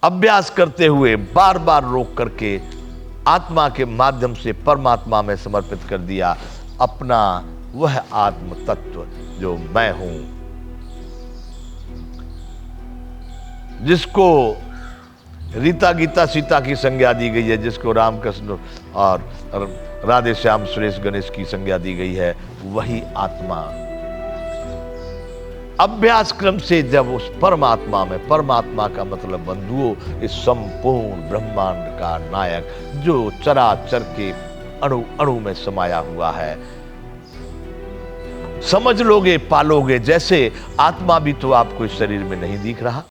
अभ्यास करते हुए बार बार रोक करके आत्मा के माध्यम से परमात्मा में समर्पित कर दिया अपना वह आत्म तत्व जो मैं हूं, जिसको रीता गीता सीता की संज्ञा दी गई है, जिसको रामकृष्ण और राधे श्याम सुरेश गणेश की संज्ञा दी गई है, वही आत्मा अभ्यास क्रम से जब उस परमात्मा में, परमात्मा का मतलब बंधुओं इस संपूर्ण ब्रह्मांड का नायक जो चराचर के अणु अणु में समाया हुआ है, समझ लोगे पालोगे। जैसे आत्मा भी तो आपको इस शरीर में नहीं दिख रहा,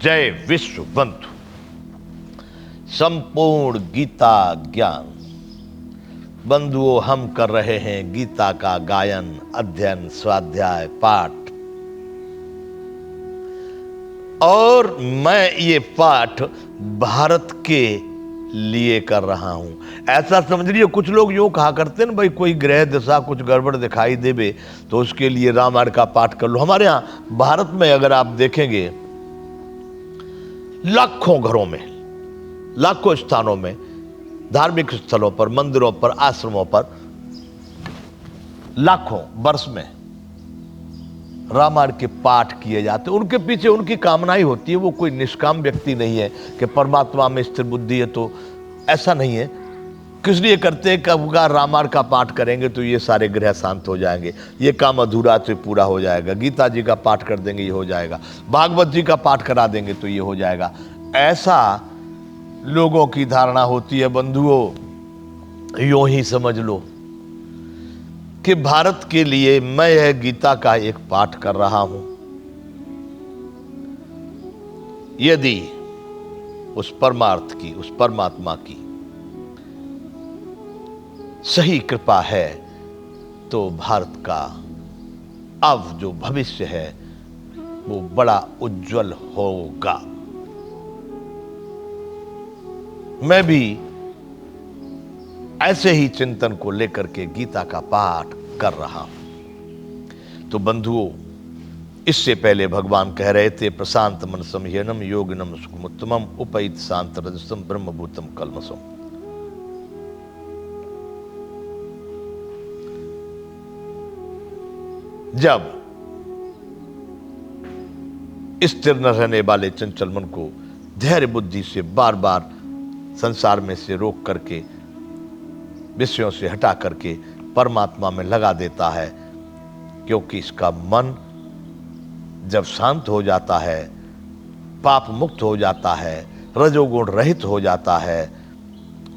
जय विश्व बंधु। संपूर्ण गीता ज्ञान बंधुओं, हम कर रहे हैं गीता का गायन, अध्ययन, स्वाध्याय, पाठ। और मैं ये पाठ भारत के लिए कर रहा हूं। ऐसा समझ लियो, कुछ लोग यूं कहा करते हैं ना, भाई कोई ग्रह दिशा कुछ गड़बड़ दिखाई देवे तो उसके लिए रामायण का पाठ कर लो। हमारे यहां भारत में अगर आप देखेंगे, लाखों घरों में, लाखों स्थानों में, धार्मिक स्थलों पर, मंदिरों पर, आश्रमों पर लाखों वर्ष में रामायण के पाठ किए जाते। उनके पीछे उनकी कामना ही होती है। वो कोई निष्काम व्यक्ति नहीं है कि परमात्मा में स्थिर बुद्धि है, तो ऐसा नहीं है। किस लिए करते हैं? कब का रामायण का पाठ करेंगे तो ये सारे ग्रह शांत हो जाएंगे, ये काम अधूरा तो पूरा हो जाएगा, गीता जी का पाठ कर देंगे ये हो जाएगा, भागवत जी का पाठ करा देंगे तो ये हो जाएगा। ऐसा लोगों की धारणा होती है। बंधुओं, यूं ही समझ लो कि भारत के लिए मैं यह गीता का एक पाठ कर रहा हूं। यदि उस परमार्थ की, उस परमात्मा की सही कृपा है तो भारत का अब जो भविष्य है वो बड़ा उज्जवल होगा। मैं भी ऐसे ही चिंतन को लेकर के गीता का पाठ कर रहा हूं। तो बंधुओं, इससे पहले भगवान कह रहे थे, प्रशांत मनसम ह्यनम योगिनम सुखमुत्तमम उपैत शांत रजसम ब्रह्मभूतम कल्मसम। जब स्थिर न रहने वाले चंचल मन को धैर्य बुद्धि से बार बार संसार में से रोक करके, विषयों से हटा करके परमात्मा में लगा देता है, क्योंकि इसका मन जब शांत हो जाता है, पाप मुक्त हो जाता है, रजोगुण रहित हो जाता है,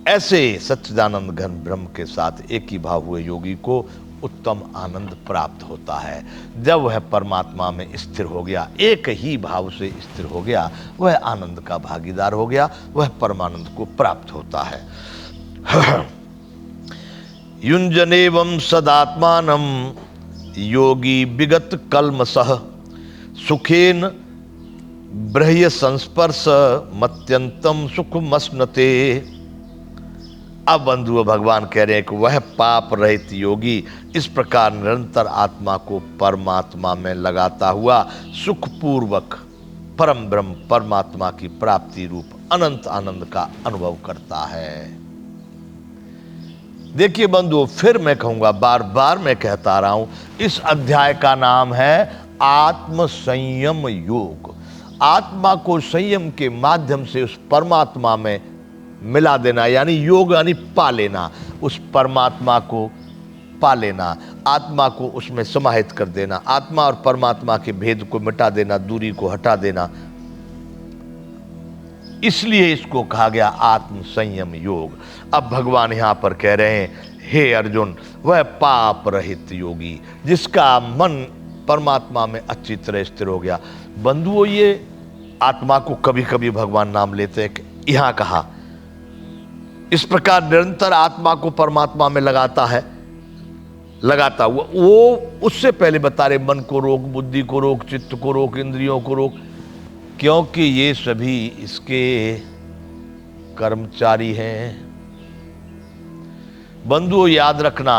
ऐसे सच्चिदानंद घन ब्रह्म के साथ एक ही भाव हुए योगी को उत्तम आनंद प्राप्त होता है। जब वह परमात्मा में स्थिर हो गया, एक ही भाव से स्थिर हो गया, वह आनंद का भागीदार हो गया, वह परमानंद को प्राप्त होता है। युञ्जनेवं सदात्मानं योगी विगत कल्मषः सुखेन ब्रह्य संस्पर्श मत्यंतम सुखमश्नुते। अब बंधुओं, भगवान कह रहे हैं कि वह पाप रहित योगी इस प्रकार निरंतर आत्मा को परमात्मा में लगाता हुआ सुखपूर्वक परम ब्रह्म परमात्मा की प्राप्ति रूप अनंत आनंद का अनुभव करता है। देखिए बंधुओं, फिर मैं कहूंगा, बार बार मैं कहता रहा हूं, इस अध्याय का नाम है आत्म संयम योग। आत्मा को संयम के माध्यम से उस परमात्मा में मिला देना, यानी योग यानी पा लेना, उस परमात्मा को पा लेना, आत्मा को उसमें समाहित कर देना, आत्मा और परमात्मा के भेद को मिटा देना, दूरी को हटा देना। इसलिए इसको कहा गया आत्म संयम योग। अब भगवान यहां पर कह रहे हैं, हे अर्जुन, वह पाप रहित योगी जिसका मन परमात्मा में अच्छी तरह स्थिर हो गया। बंधुओं, ये आत्मा को कभी कभी भगवान नाम लेते हैं, यहां कहा इस प्रकार निरंतर आत्मा को परमात्मा में लगाता है, लगाता हुआ। वो उससे पहले बता रहे, मन को रोक, बुद्धि को रोक, चित्त को रोक, इंद्रियों को रोक, क्योंकि ये सभी इसके कर्मचारी हैं। बंधुओं, याद रखना,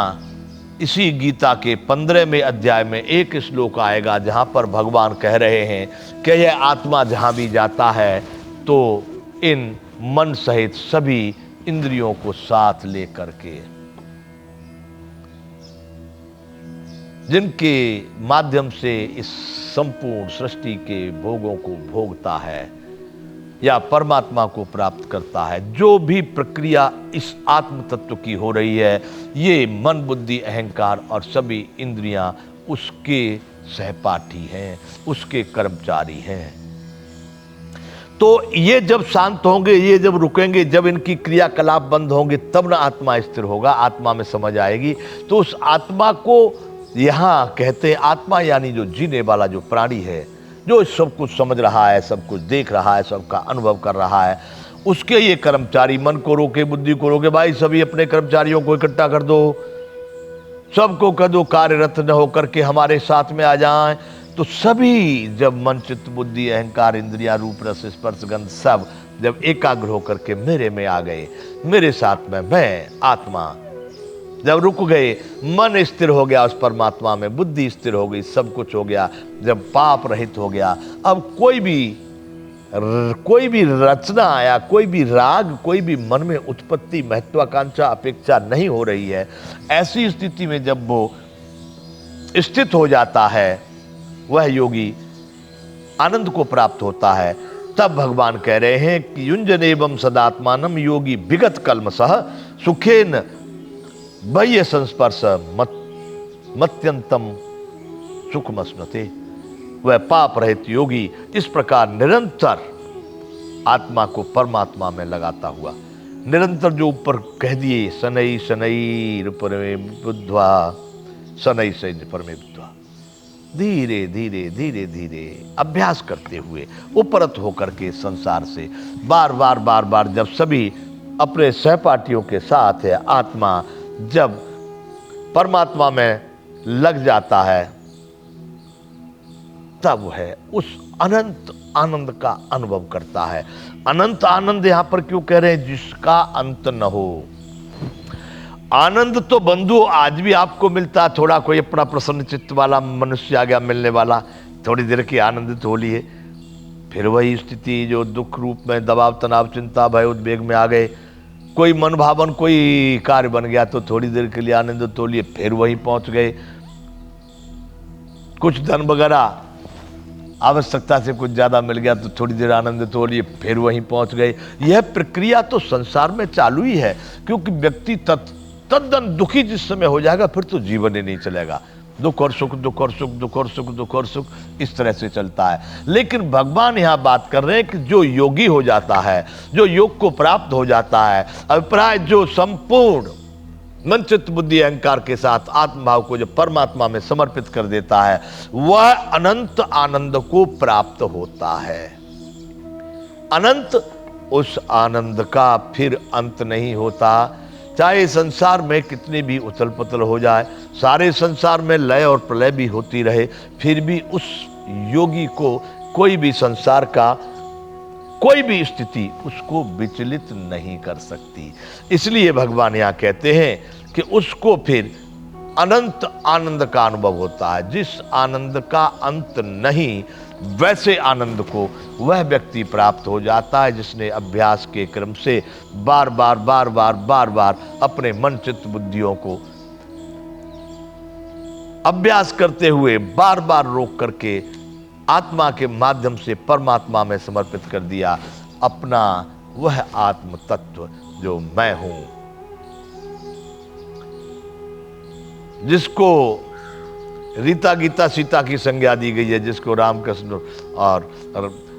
इसी गीता के 15वें अध्याय में एक श्लोक आएगा जहां पर भगवान कह रहे हैं कि यह आत्मा जहां भी जाता है तो इन मन सहित सभी इंद्रियों को साथ लेकर के, जिनके माध्यम से इस संपूर्ण सृष्टि के भोगों को भोगता है या परमात्मा को प्राप्त करता है, जो भी प्रक्रिया इस आत्म तत्व की हो रही है, ये मन, बुद्धि, अहंकार और सभी इंद्रियां उसके सहपाठी हैं, उसके कर्मचारी हैं। तो ये जब शांत होंगे, ये जब रुकेंगे, जब इनकी क्रियाकलाप बंद होंगे, तब ना आत्मा स्थिर होगा, आत्मा में समझ आएगी। तो उस आत्मा को यहां कहते हैं, आत्मा यानी जो जीने वाला जो प्राणी है, जो सब कुछ समझ रहा है, सब कुछ देख रहा है, सबका अनुभव कर रहा है, उसके ये कर्मचारी। मन को रोके, बुद्धि को रोके, भाई सभी अपने कर्मचारियों को इकट्ठा कर दो, सबको कह दो कार्यरत न होकर के हमारे साथ में आ जाएं। तो सभी जब मन, चित्त, बुद्धि, अहंकार, इंद्रिया, रूप, रस, स्पर्श, गंध सब जब एकाग्र होकर के मेरे में आ गए, मेरे साथ में, मैं आत्मा जब रुक गए, मन स्थिर हो गया उस परमात्मा में, बुद्धि स्थिर हो गई, सब कुछ हो गया, जब पाप रहित हो गया, अब कोई भी रचना या कोई भी राग, कोई भी मन में उत्पत्ति, महत्वाकांक्षा, अपेक्षा नहीं हो रही है। ऐसी स्थिति में जब वो स्थित हो जाता है, वह योगी आनंद को प्राप्त होता है। तब भगवान कह रहे हैं कि युंजनेवम सदात्मानम योगी विगत कल्मषः सुखेन बाह्य संस्पर्श मत्यंतम सुखमश्नुते। वह पाप रहित योगी इस प्रकार निरंतर आत्मा को परमात्मा में लगाता हुआ, निरंतर जो ऊपर कह दिए, शनै शनै परमे बुद्ध्वा, शनै शनै परमे बुद्ध्वा, धीरे धीरे धीरे धीरे अभ्यास करते हुए उपरत होकर के संसार से बार बार जब सभी अपने सहपाठियों के साथ है, आत्मा जब परमात्मा में लग जाता है, तब है उस अनंत आनंद का अनुभव करता है। अनंत आनंद यहां पर क्यों कह रहे हैं? जिसका अंत न हो। आनंद तो बंधु आज भी आपको मिलता है, थोड़ा कोई अपना प्रसन्न चित्त वाला मनुष्य आ गया मिलने वाला, थोड़ी देर की आनंदित हो लिए, फिर वही स्थिति जो दुख रूप में दबाव, तनाव, चिंता, भय, उद्वेग में आ गए। कोई मन भावन कोई कार्य बन गया तो थोड़ी देर के लिए आनंदित हो लिए, फिर वहीं पहुंच गए। कुछ धन वगैरह आवश्यकता से कुछ ज्यादा मिल गया तो थोड़ी देर आनंदित हो लिए, फिर वहीं पहुंच गए। यह प्रक्रिया तो संसार में चालू ही है, क्योंकि व्यक्ति तद्दन दुखी जिस समय हो जाएगा, फिर तो जीवन ही नहीं चलेगा। दुख और सुख, दुख और सुख, दुख और सुख, दुख और सुख, इस तरह से चलता है। लेकिन भगवान यहां बात कर रहे हैं कि जो योगी हो जाता है, जो योग को प्राप्त हो जाता है, अभिप्राय जो संपूर्ण मन, चित्त, बुद्धि, अहंकार के साथ आत्मभाव को जो परमात्मा में समर्पित कर देता है, वह अनंत आनंद को प्राप्त होता है। अनंत, उस आनंद का फिर अंत नहीं होता। चाहे संसार में कितनी भी उथल पुथल हो जाए, सारे संसार में लय और प्रलय भी होती रहे, फिर भी उस योगी को कोई भी संसार का कोई भी स्थिति उसको विचलित नहीं कर सकती। इसलिए भगवान यहां कहते हैं कि उसको फिर अनंत आनंद का अनुभव होता है। जिस आनंद का अंत नहीं, वैसे आनंद को वह व्यक्ति प्राप्त हो जाता है जिसने अभ्यास के क्रम से बार बार अपने मन, चित्त, बुद्धियों को अभ्यास करते हुए बार बार रोक करके आत्मा के माध्यम से परमात्मा में समर्पित कर दिया अपना वह आत्म तत्व जो मैं हूं, जिसको रीता, गीता, सीता की संज्ञा दी गई है, जिसको रामकृष्ण और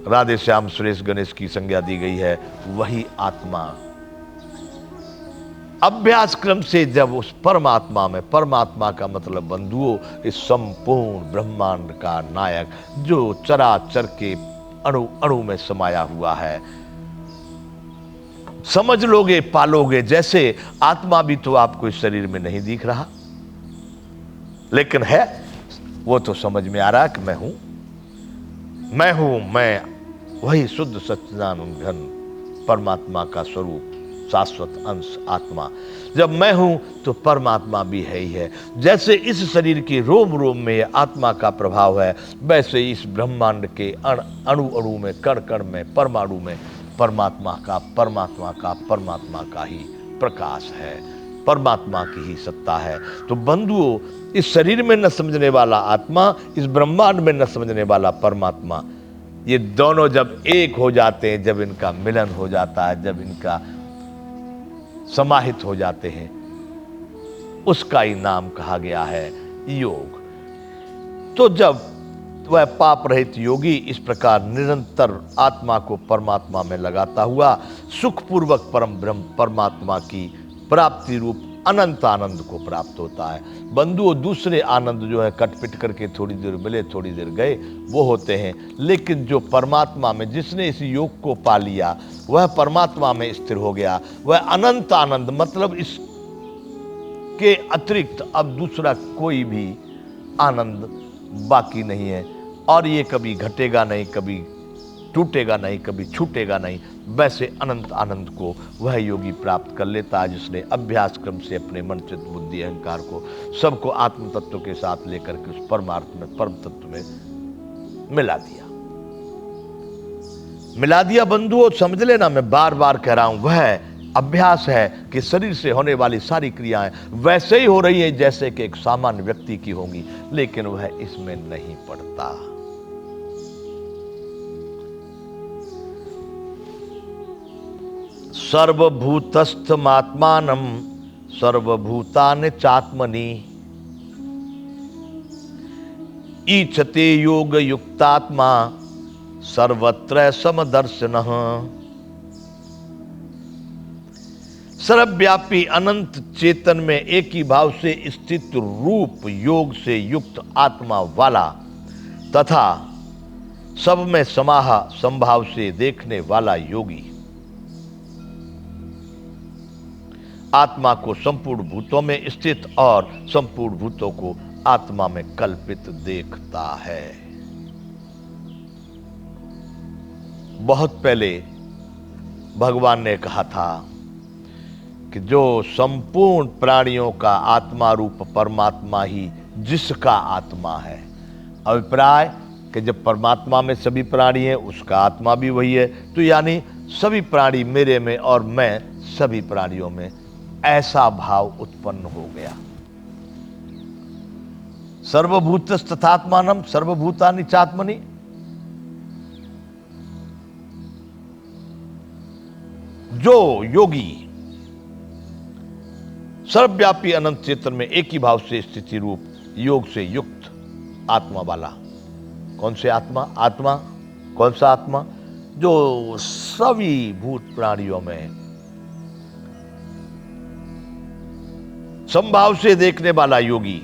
राधे श्याम, सुरेश, गणेश की संज्ञा दी गई है, वही आत्मा अभ्यास क्रम से जब उस परमात्मा में, परमात्मा का मतलब बंधुओं इस संपूर्ण ब्रह्मांड का नायक जो चराचर के अणु अणु में समाया हुआ है, समझ लोगे, पालोगे। जैसे आत्मा भी तो आपको इस शरीर में नहीं दिख रहा, लेकिन है, वो तो समझ में आ रहा कि मैं हूं, मैं वही शुद्ध सच्चिदानंद घन परमात्मा का स्वरूप, शाश्वत अंश आत्मा। जब मैं हूं तो परमात्मा भी है ही है। जैसे इस शरीर के रोम रोम में आत्मा का प्रभाव है, वैसे इस ब्रह्मांड के अणु अणु में, कण कण में, परमाणु में परमात्मा का ही प्रकाश है, परमात्मा की ही सत्ता है। तो बंधुओं, इस शरीर में न समझने वाला आत्मा, इस ब्रह्मांड में न समझने वाला परमात्मा, ये दोनों जब एक हो जाते हैं, जब इनका मिलन हो जाता है, जब इनका समाहित हो जाते हैं, उसका ही नाम कहा गया है योग। तो जब वह पाप रहित योगी इस प्रकार निरंतर आत्मा को परमात्मा में लगाता हुआ सुखपूर्वक परम ब्रह्म परमात्मा की प्राप्ति रूप अनंत आनंद को प्राप्त होता है। बंधुओं, दूसरे आनंद जो है कटपिट करके थोड़ी देर मिले, थोड़ी देर गए, वो होते हैं। लेकिन जो परमात्मा में, जिसने इस योग को पा लिया, वह परमात्मा में स्थिर हो गया, वह अनंत आनंद, मतलब इसके अतिरिक्त अब दूसरा कोई भी आनंद बाकी नहीं है। और ये कभी घटेगा नहीं, कभी टूटेगा नहीं, कभी छूटेगा नहीं। वैसे अनंत आनंद को वह योगी प्राप्त कर लेता है जिसने अभ्यास क्रम से अपने मन, चित्त, बुद्धि, अहंकार को सबको आत्म तत्व के साथ लेकर के उस परमार्थ में, परम तत्व में मिला दिया। बंधुओं, समझ लेना, मैं बार बार कह रहा हूं, वह अभ्यास है कि शरीर से होने वाली सारी क्रियाएं वैसे ही हो रही है जैसे कि एक सामान्य व्यक्ति की होंगी, लेकिन वह इसमें नहीं पड़ता। सर्वभूतस्थमात्मानं सर्वभूतानि चात्मनि ईचते योग युक्तात्मा सर्वत्र समदर्शनः। सर्वव्यापी अनंत चेतन में एक ही भाव से स्थित रूप योग से युक्त आत्मा वाला तथा सब में समाहा संभाव से देखने वाला योगी आत्मा को संपूर्ण भूतों में स्थित और संपूर्ण भूतों को आत्मा में कल्पित देखता है। बहुत पहले भगवान ने कहा था कि जो संपूर्ण प्राणियों का आत्मा रूप परमात्मा ही जिसका आत्मा है। अभिप्राय कि जब परमात्मा में सभी प्राणी हैं, उसका आत्मा भी वही है। तो यानी सभी प्राणी मेरे में और मैं सभी प्राणियों में, ऐसा भाव उत्पन्न हो गया। सर्वभूतस्तथात्मानं सर्वभूतानि चात्मनि। जो योगी सर्वव्यापी अनंत चेतन में एक ही भाव से स्थिति रूप योग से युक्त आत्मा वाला, कौन से आत्मा? आत्मा कौन सा आत्मा? जो सभी भूत प्राणियों में संभाव से देखने वाला योगी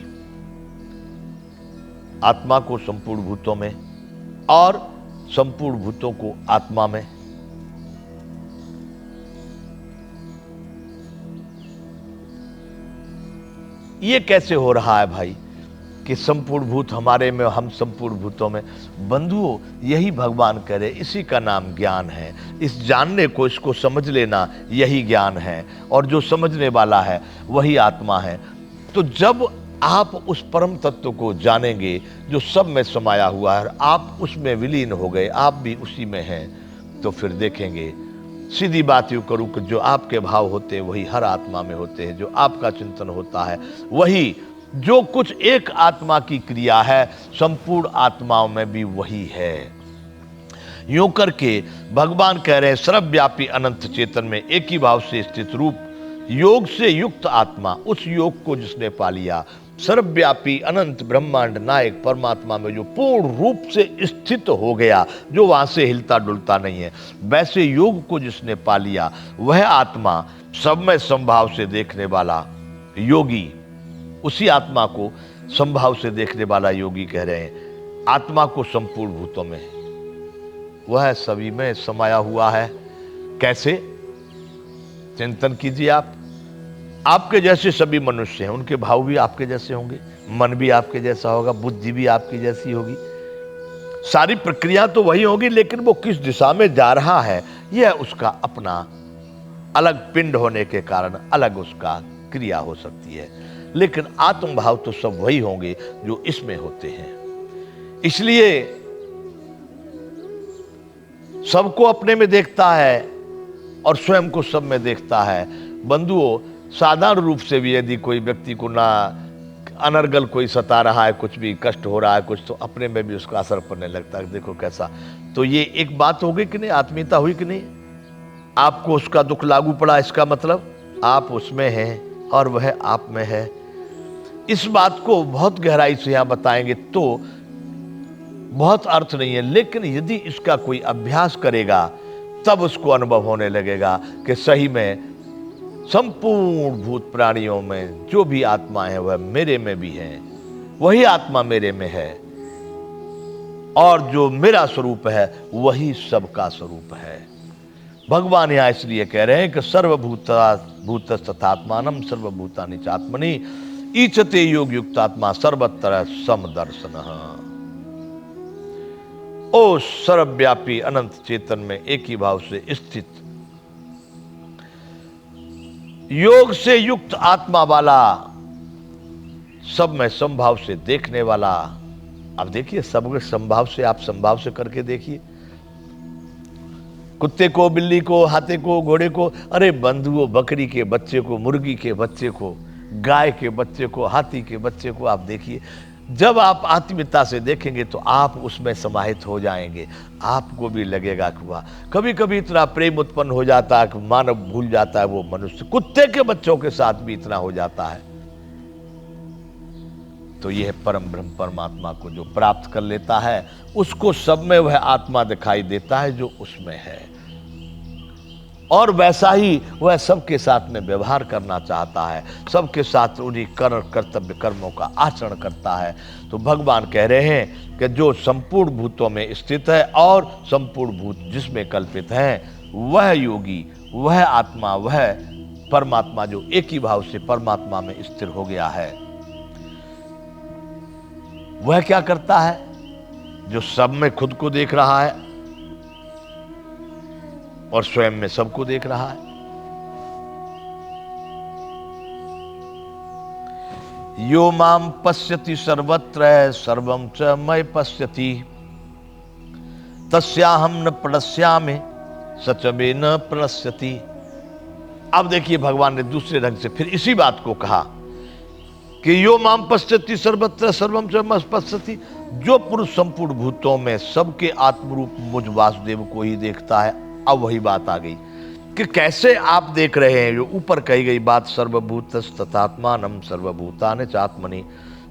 आत्मा को संपूर्ण भूतों में और संपूर्ण भूतों को आत्मा में, ये कैसे हो रहा है भाई कि संपूर्ण भूत हमारे में, हम संपूर्ण भूतों में? बंधुओं, यही भगवान कह रहे, इसी का नाम ज्ञान है। इस जानने को, इसको समझ लेना, यही ज्ञान है। और जो समझने वाला है वही आत्मा है। तो जब आप उस परम तत्व को जानेंगे जो सब में समाया हुआ है, आप उसमें विलीन हो गए, आप भी उसी में हैं, तो फिर देखेंगे, सीधी बात यूं करूं कि जो आपके भाव होते हैं वही हर आत्मा में होते हैं। जो आपका चिंतन होता है वही, जो कुछ एक आत्मा की क्रिया है, संपूर्ण आत्माओं में भी वही है। यूं करके भगवान कह रहे हैं, सर्वव्यापी अनंत चेतन में एक ही भाव से स्थित रूप योग से युक्त आत्मा, उस योग को जिसने पा लिया, सर्वव्यापी अनंत ब्रह्मांड नायक परमात्मा में जो पूर्ण रूप से स्थित हो गया, जो वहां से हिलता डुलता नहीं है, वैसे योग को जिसने पा लिया, वह आत्मा सब में संभाव से देखने वाला योगी, उसी आत्मा को संभाव से देखने वाला योगी कह रहे हैं, आत्मा को संपूर्ण भूतों में, वह सभी में समाया हुआ है। कैसे? चिंतन कीजिए आप। आपके जैसे सभी मनुष्य हैं, उनके भाव भी आपके जैसे होंगे, मन भी आपके जैसा होगा, बुद्धि भी आपकी जैसी होगी, सारी प्रक्रिया तो वही होगी, लेकिन वो किस दिशा में जा रहा है यह उसका अपना अलग पिंड होने के कारण अलग उसका क्रिया हो सकती है, लेकिन आत्म भाव तो सब वही होंगे जो इसमें होते हैं। इसलिए सबको अपने में देखता है और स्वयं को सब में देखता है। बंधुओं, साधारण रूप से भी यदि कोई व्यक्ति को ना अनर्गल कोई सता रहा है, कुछ भी कष्ट हो रहा है कुछ, तो अपने में भी उसका असर पड़ने लगता है। देखो कैसा, तो ये एक बात हो गई कि नहीं, आत्मीयता हुई कि नहीं। आपको उसका दुख लागू पड़ा, इसका मतलब आप उसमें हैं और वह आप में है। इस बात को बहुत गहराई से यहां बताएंगे तो बहुत अर्थ नहीं है, लेकिन यदि इसका कोई अभ्यास करेगा तब उसको अनुभव होने लगेगा कि सही में संपूर्ण भूत प्राणियों में जो भी आत्मा है वह मेरे में भी है, वही आत्मा मेरे में है, और जो मेरा स्वरूप है वही सबका स्वरूप है। भगवान यहां इसलिए कह रहे हैं कि सर्वभूतस्तथात्मानं सर्वभूतानि चात्मनि ईचते योग युक्तात्मा सर्वत्र समदर्शनः। ओ सर्वव्यापी अनंत चेतन में एक ही भाव से स्थित, योग से युक्त आत्मा वाला, सब में समभाव से देखने वाला। अब देखिए, सब समभाव से, आप समभाव से करके देखिए, कुत्ते को, बिल्ली को, हाथी को, घोड़े को, अरे बंधुओं, बकरी के बच्चे को, मुर्गी के बच्चे को, गाय के बच्चे को, हाथी के बच्चे को आप देखिए। जब आप आत्मीयता से देखेंगे तो आप उसमें समाहित हो जाएंगे, आपको भी लगेगा कि वाह। कभी कभी इतना प्रेम उत्पन्न हो जाता है कि मानव भूल जाता है वो मनुष्य, कुत्ते के बच्चों के साथ भी इतना हो जाता है। तो यह परम ब्रह्म परमात्मा को जो प्राप्त कर लेता है उसको सब में वह आत्मा दिखाई देता है जो उसमें है, और वैसा ही वह सबके साथ में व्यवहार करना चाहता है, सबके साथ उन्हीं कर्तव्य कर्मों का आचरण करता है। तो भगवान कह रहे हैं कि जो संपूर्ण भूतों में स्थित है और संपूर्ण भूत जिसमें कल्पित हैं, वह योगी, वह आत्मा, वह परमात्मा जो एक ही भाव से परमात्मा में स्थिर हो गया है, वह क्या करता है? जो सब में खुद को देख रहा है और स्वयं में सबको देख रहा है। यो माम पश्यति सर्वत्र सर्वं च मयि पश्यति तस्याहं न प्रणश्यामि सच में न प्रणश्यति। अब देखिए, भगवान ने दूसरे ढंग से फिर इसी बात को कहा कि यो माम पश्यति सर्वत्र सर्वं च मयि पश्यति। जो पुरुष संपूर्ण भूतों में सबके आत्मरूप मुझ वासुदेव को ही देखता है। अब वही बात आ गई कि कैसे आप देख रहे हैं, जो ऊपर कही गई बात, सर्वभूतस्तथात्मानं सर्वभूतानि चात्मनि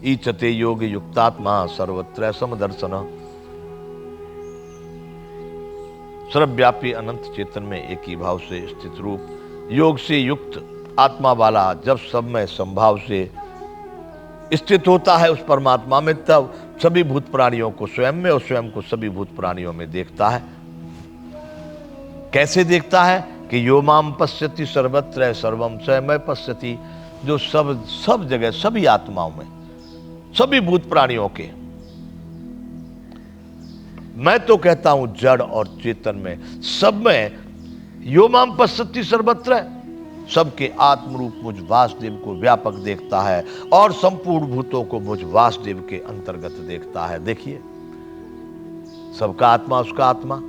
ईचते योग युक्तात्मा सर्वत्र समदर्शन। सर्वव्यापी अनंत चेतन में एक ही भाव से स्थित रूप, योग से युक्त आत्मा वाला जब सब में संभाव से स्थित होता है उस परमात्मा में, तब सभी भूत प्राणियों को स्वयं में और स्वयं को सभी भूत प्राणियों में देखता है। कैसे देखता है कि यो माम पश्यति सर्वत्र सर्वं च मयि पश्यति। जो सब जगह, सभी आत्माओं में, सभी भूत प्राणियों के, मैं तो कहता हूं जड़ और चेतन में, सब में यो माम पश्यति सर्वत्र, सबके आत्मरूप मुझ वासुदेव को व्यापक देखता है और संपूर्ण भूतों को मुझ वासुदेव के अंतर्गत देखता है। देखिए, सबका आत्मा उसका आत्मा,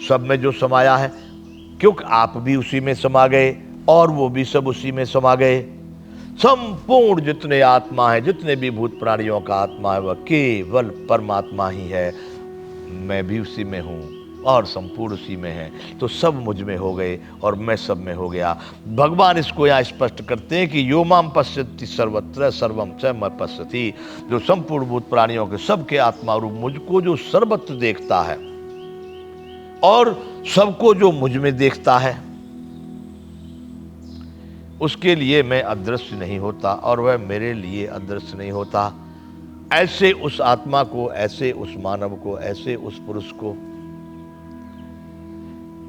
सब में जो समाया है, क्योंकि आप भी उसी में समा गए और वो भी सब उसी में समा गए। संपूर्ण जितने आत्मा है, जितने भी भूत प्राणियों का आत्मा है, वह केवल परमात्मा ही है। मैं भी उसी में हूं और संपूर्ण उसी में है, तो सब मुझ में हो गए और मैं सब में हो गया। भगवान इसको यहाँ स्पष्ट करते हैं कि यो माम पश्यति सर्वत्र सर्वं च मयि पश्यति। जो संपूर्ण भूत प्राणियों के सबके आत्मा रूप मुझको जो सर्वत्र देखता है और सबको जो मुझ में देखता है, उसके लिए मैं अदृश्य नहीं होता और वह मेरे लिए अदृश्य नहीं होता। ऐसे उस आत्मा को, ऐसे उस मानव को, ऐसे उस पुरुष को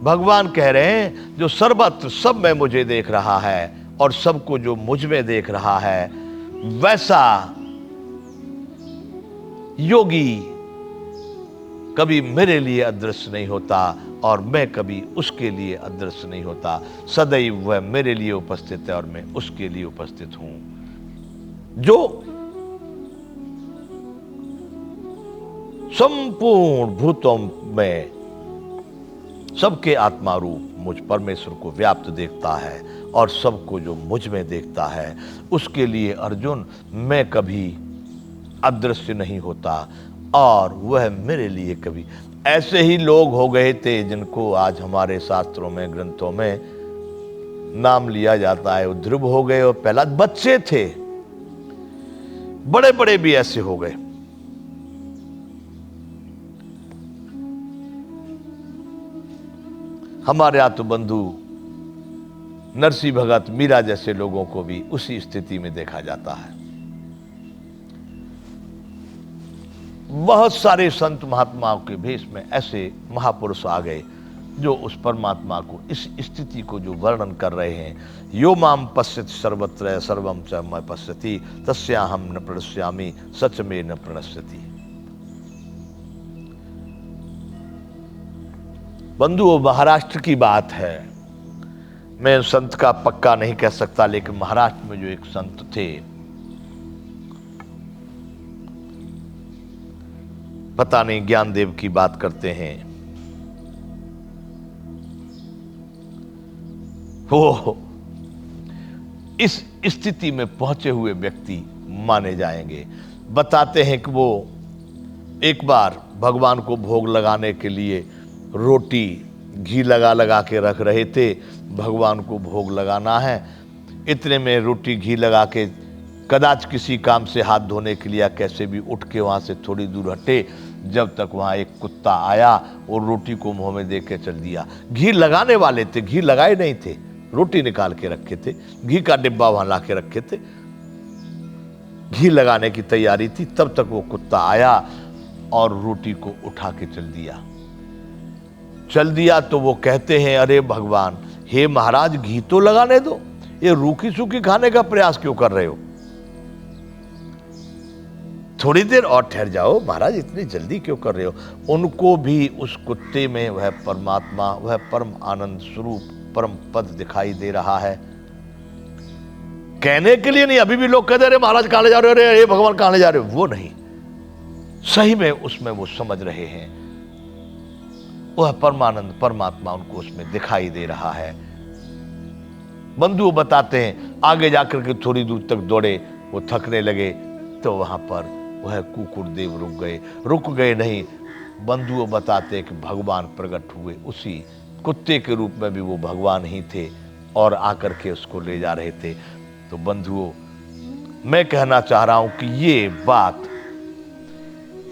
भगवान कह रहे हैं जो सर्वत्र सब में मुझे देख रहा है और सबको जो मुझ में देख रहा है, वैसा योगी कभी मेरे लिए अदृश्य नहीं होता और मैं कभी उसके लिए अदृश्य नहीं होता। सदैव वह मेरे लिए उपस्थित है और मैं उसके लिए उपस्थित हूं। जो संपूर्ण भूतों में सबके आत्मा रूप मुझ परमेश्वर को व्याप्त देखता है और सबको जो मुझ में देखता है, उसके लिए अर्जुन मैं कभी अदृश्य नहीं होता और वह मेरे लिए कभी। ऐसे ही लोग हो गए थे जिनको आज हमारे शास्त्रों में, ग्रंथों में नाम लिया जाता है, ध्रुव हो गए। और पहला बच्चे थे, बड़े बड़े भी ऐसे हो गए। हमारे आत्म बंधु नरसिंह भगत, मीरा जैसे लोगों को भी उसी स्थिति में देखा जाता है। बहुत सारे संत महात्माओं के भेष में ऐसे महापुरुष आ गए जो उस परमात्मा को, इस स्थिति को जो वर्णन कर रहे हैं, यो माम पश्यति सर्वत्र सर्वम च मय पश्यति तस्याहम न प्रणश्यामि सच में न प्रणश्यति। बंधुओं, महाराष्ट्र की बात है। मैं संत का पक्का नहीं कह सकता, लेकिन महाराष्ट्र में जो एक संत थे, पता नहीं ज्ञानदेव की बात करते हैं, वो इस स्थिति में पहुंचे हुए व्यक्ति माने जाएंगे। बताते हैं कि वो एक बार भगवान को भोग लगाने के लिए रोटी घी लगा लगा के रख रहे थे। भगवान को भोग लगाना है, इतने में रोटी घी लगा के कदाच किसी काम से हाथ धोने के लिए कैसे भी उठ के वहाँ से थोड़ी दूर हटे, जब तक वहाँ एक कुत्ता आया और रोटी को मुंह में दे के चल दिया। घी लगाने वाले थे, घी लगाए नहीं थे, रोटी निकाल के रखे थे, घी का डिब्बा वहाँ ला के रखे थे, घी लगाने की तैयारी थी। तब तक वो कुत्ता आया और रोटी को उठा के चल दिया। तो वो कहते हैं, अरे भगवान, हे महाराज, घी तो लगाने दो, ये रूखी सूखी खाने का प्रयास क्यों कर रहे हो? थोड़ी देर और ठहर जाओ महाराज, इतनी जल्दी क्यों कर रहे हो? उनको भी उस कुत्ते में वह परमात्मा, वह परम आनंद स्वरूप, परम पद दिखाई दे रहा है। कहने के लिए नहीं, अभी भी लोग कहते रहे महाराज कहां ले जा रहे हो, अरे भगवान कहां ले जा रहे हो, वो नहीं, सही में उसमें वो समझ रहे हैं, वह परमानंद परमात्मा उनको उसमें दिखाई दे रहा है। बंधु बताते हैं, आगे जाकर के थोड़ी दूर तक दौड़े, वो थकने लगे, तो वहां पर वह कुकुर देव रुक गए नहीं। बंधुओं बताते हैं कि भगवान प्रकट हुए, उसी कुत्ते के रूप में भी वो भगवान ही थे और आकर के उसको ले जा रहे थे। तो बंधुओं, मैं कहना चाह रहा हूं कि ये बात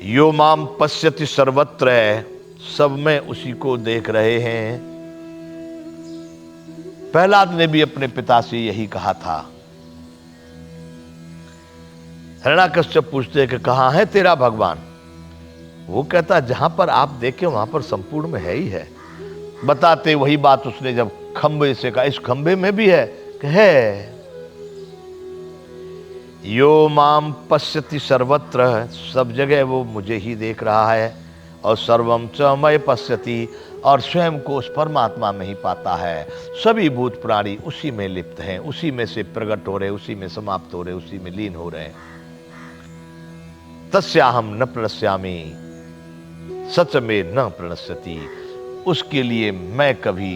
यो माम पश्यति सर्वत्र है, सब में उसी को देख रहे हैं। प्रहलाद ने भी अपने पिता से यही कहा था। हिरण्याकश्यप पूछते कि कहां है तेरा भगवान? वो कहता जहां पर आप देखे वहां पर संपूर्ण में है ही है। बताते वही बात उसने जब खंबे से कहा, इस खंबे में भी है। यो माम पश्यति सर्वत्र, सब जगह वो मुझे ही देख रहा है। और सर्वम च मय पश्यति, और स्वयं को उस परमात्मा में ही पाता है। सभी भूत प्राणी उसी में लिप्त हैं, उसी में से प्रकट हो रहे, उसी में समाप्त हो रहे, उसी में लीन हो रहे। तस्याहम न प्रणश्यामि सच में न प्रणश्यति, उसके लिए मैं कभी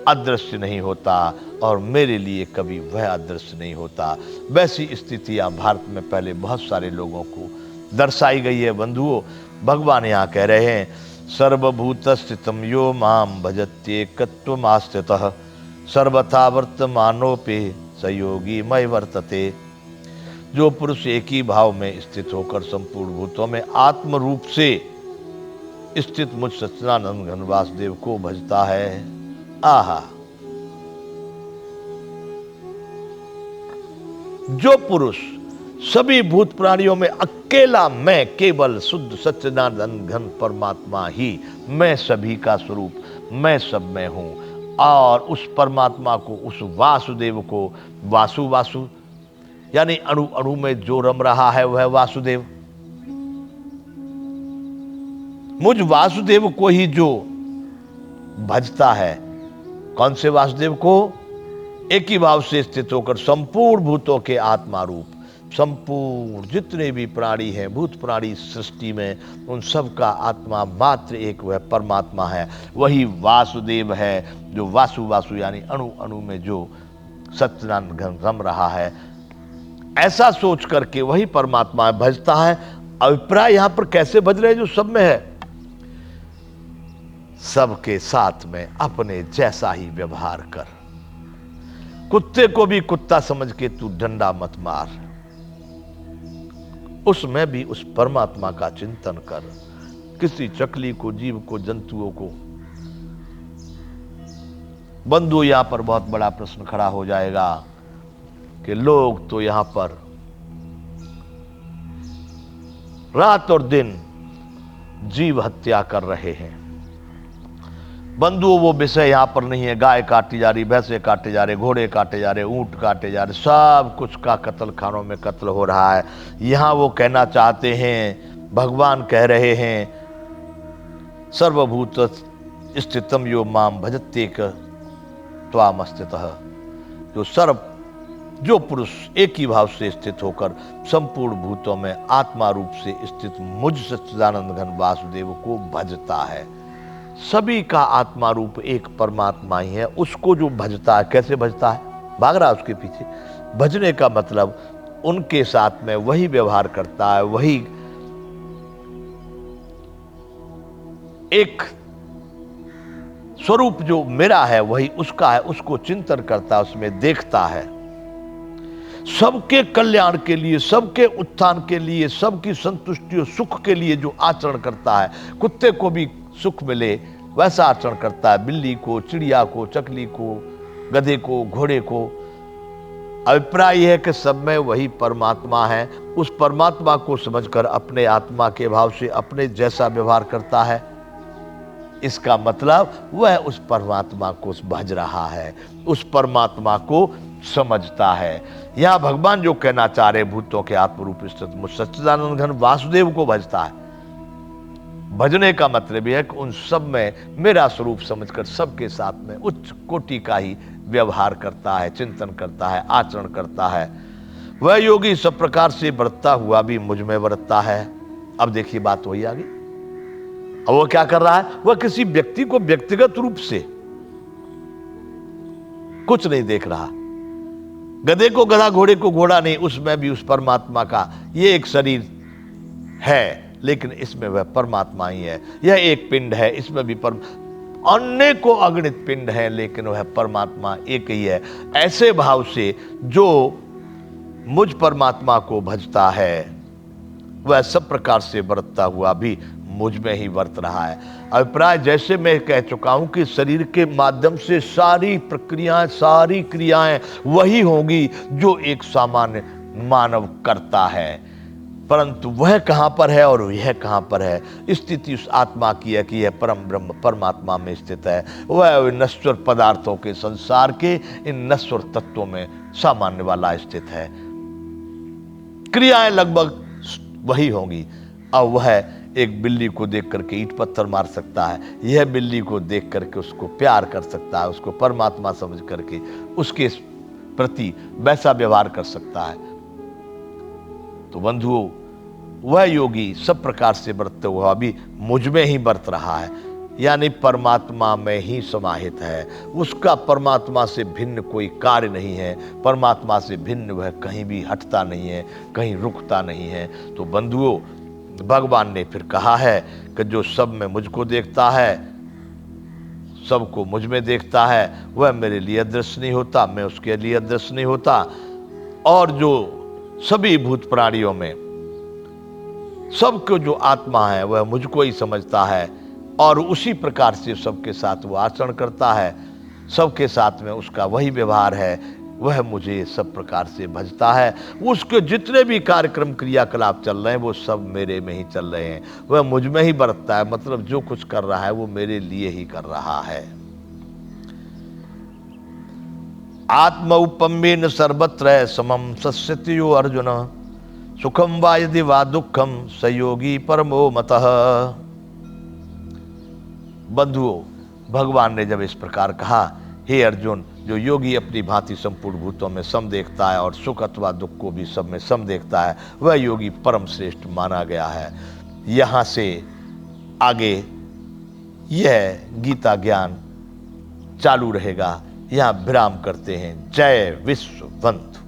अदृश्य नहीं होता और मेरे लिए कभी वह अदृश्य नहीं होता। वैसी स्थितियां भारत में पहले बहुत सारे लोगों को दर्शाई गई है। बंधुओं, भगवान यहाँ कह रहे हैं, सर्वभूतस्थितं यो माम भजत्येकत्वमास्थितः सर्वथा वर्तमानोपि स योगी मय वर्तते। जो पुरुष एक ही भाव में स्थित होकर संपूर्ण भूतों में आत्म रूप से स्थित मुझ सच्चिदानंद घन वासुदेव को भजता है। आहा, जो पुरुष सभी भूत प्राणियों में अकेला मैं, केवल शुद्ध सच्चिदानंद घन परमात्मा ही, मैं सभी का स्वरूप, मैं सब में हूं, और उस परमात्मा को, उस वासुदेव को, वासु यानी अणु अणु में जो रम रहा है वह वासुदेव, मुझ वासुदेव को ही जो भजता है। कौन से वासुदेव को? एक ही भाव से स्थित होकर संपूर्ण भूतों के आत्मा रूप, संपूर्ण जितने भी प्राणी हैं, भूत प्राणी सृष्टि में, उन सब का आत्मा मात्र एक वह परमात्मा है। वही वासुदेव है जो वासु वासु यानी अणु अणु में जो सच्चिदानंद घन रम रहा है। ऐसा सोच करके वही परमात्मा भजता है। अभिप्राय यहां पर कैसे भज रहे हैं? जो सब में है, सबके साथ में अपने जैसा ही व्यवहार कर। कुत्ते को भी कुत्ता समझ के तू डंडा मत मार, उसमें भी उस परमात्मा का चिंतन कर। किसी चकली को, जीव को, जंतुओं को। बंधु, यहां पर बहुत बड़ा प्रश्न खड़ा हो जाएगा कि लोग तो यहां पर रात और दिन जीव हत्या कर रहे हैं। बंधुओं, वो विषय यहां पर नहीं है। गाय काटी जा रही, भैंसे काटे जा रहे, घोड़े काटे जा रहे, ऊंट काटे जा रहे, सब कुछ का कत्ल खानों में कत्ल हो रहा है। यहां वो कहना चाहते हैं, भगवान कह रहे हैं, सर्वभूत स्थितम यो माम भजत्येक त्वामस्थितः। जो पुरुष एक ही भाव से स्थित होकर संपूर्ण भूतों में आत्मा रूप से स्थित मुझ सच्चिदानंद घन वासुदेव को भजता है। सभी का आत्मा रूप एक परमात्मा ही है। उसको जो भजता है, कैसे भजता है? भाग रहा है उसके पीछे। भजने का मतलब उनके साथ में वही व्यवहार करता है, वही एक स्वरूप जो मेरा है वही उसका है, उसको चिंतन करता है, उसमें देखता है। सबके कल्याण के लिए, सबके उत्थान के लिए, सबकी संतुष्टि और सुख के लिए जो आचरण करता है, कुत्ते को भी सुख मिले वैसा आचरण करता है, बिल्ली को, चिड़िया को, चकली को, गधे को, घोड़े को। अभिप्राय यह है कि सब में वही परमात्मा है। उस परमात्मा को समझकर अपने आत्मा के भाव से अपने जैसा व्यवहार करता है। इसका मतलब वह उस परमात्मा को भज रहा है, उस परमात्मा को समझता है। यहां भगवान जो कहना चाह रहे, भूतों के आत्मरूप स्थित मुझ सच्चिदानंद घन वासुदेव को भजता है। भजने का मतलब यह है कि उन सब में मेरा स्वरूप समझकर सबके साथ में उच्च कोटि का ही व्यवहार करता है, चिंतन करता है, आचरण करता है। वह योगी सब प्रकार से बरतता हुआ भी मुझ में बरतता है। अब देखिए बात वही आ गई। अब वो क्या कर रहा है? वह किसी व्यक्ति को व्यक्तिगत रूप से कुछ नहीं देख रहा। गधे को गधा, घोड़े को घोड़ा नहीं, उसमें भी उस परमात्मा का ये एक शरीर है, लेकिन इसमें वह परमात्मा ही है। यह एक पिंड है, इसमें भी अनेकों अगणित पिंड है, लेकिन वह परमात्मा एक ही है। ऐसे भाव से जो मुझ परमात्मा को भजता है वह सब प्रकार से बरतता हुआ भी मुझ में ही बरत रहा है। अभिप्राय जैसे मैं कह चुका हूं कि शरीर के माध्यम से सारी प्रक्रियाएं, सारी क्रियाएं वही होंगी जो एक सामान्य मानव करता है, परंतु वह कहां पर है और यह कहां पर है? स्थिति उस आत्मा की है कि यह परम ब्रह्म परमात्मा में स्थित है। वह नश्वर पदार्थों के, संसार के इन नश्वर तत्वों में सामान्य वाला स्थित है। क्रियाएं लगभग वही होंगी। अब वह एक बिल्ली को देख करके ईंट पत्थर मार सकता है, यह बिल्ली को देख करके उसको प्यार कर सकता है, उसको परमात्मा समझ करके उसके प्रति वैसा व्यवहार कर सकता है। तो बंधुओं, वह योगी सब प्रकार से बरतते हुआ भी मुझ में ही बरत रहा है, यानी परमात्मा में ही समाहित है। उसका परमात्मा से भिन्न कोई कार्य नहीं है, परमात्मा से भिन्न वह कहीं भी हटता नहीं है, कहीं रुकता नहीं है। तो बंधुओं, भगवान ने फिर कहा है कि जो सब में मुझको देखता है, सबको मुझ में देखता है, वह मेरे लिए अदृश्य नहीं होता, मैं उसके लिए अदृश्य नहीं होता। और जो सभी भूत प्राणियों में सबको जो आत्मा है वह मुझको ही समझता है, और उसी प्रकार से सबके साथ वो आचरण करता है, सबके साथ में उसका वही व्यवहार है, वह मुझे सब प्रकार से भजता है। उसके जितने भी कार्यक्रम क्रियाकलाप चल रहे हैं वो सब मेरे में ही चल रहे हैं, वह मुझ में ही बरतता है। मतलब जो कुछ कर रहा है वो मेरे लिए ही कर रहा है। आत्मौपम्येन सर्वत्र समम सस्यतियो अर्जुन, सुखम वा यदि वा दुखम स योगी परमो मतः। बंधुओं, भगवान ने जब इस प्रकार कहा, हे अर्जुन, जो योगी अपनी भांति संपूर्ण भूतों में सम देखता है और सुख अथवा दुख को भी सब में सम देखता है, वह योगी परम श्रेष्ठ माना गया है। यहाँ से आगे यह गीता ज्ञान चालू रहेगा। यहाँ विराम करते हैं। जय विश्व बंधु।